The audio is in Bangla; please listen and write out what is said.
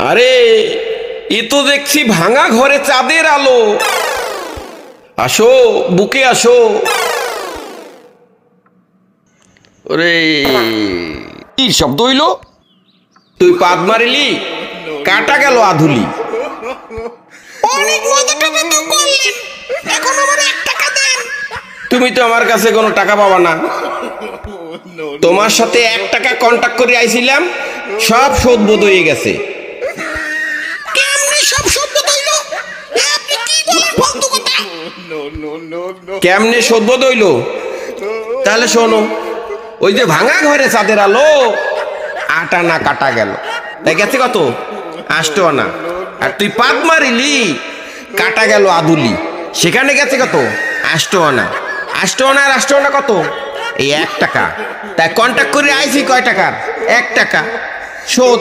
আরে এ তো দেখছি ভাঙা ঘরে চাঁদের আলো। আসো বুকে আসো। ওরে কি শব্দ হইল? তুই পাদ মারিলি, কাটা গেল আধুলি। অনেক মজা টজা তো করলেন, এখন আমার 1 টাকা দেন। তুমি তো আমার কাছে কোনো টাকা পাবা না। তোমার সাথে 1 টাকা কন্টাক্ট করে আইছিলাম, সব শোধ বোধ হয়ে গেছে। কেমনে সব শব্দ হইল? আপনি কি বলেন ফালতু কথা? কেমনে শোধ বোধ হইল? তাহলে শোনো, ওই যে ভাঙা ঘরে চাঁদের আলো, 8 আনা কাটা গেল, তাই গেছে কত? 8 আনা। আর তুই পাদ মারিলি, কাটা গেল আধুলি, সেখানে গেছে কত? 8 আনা। 8 আনা আর 8 আনা কত? এই 1 টাকা। তাই কন্টাক্ট করে আইছি কয় টাকার? 1 টাকা শোধ।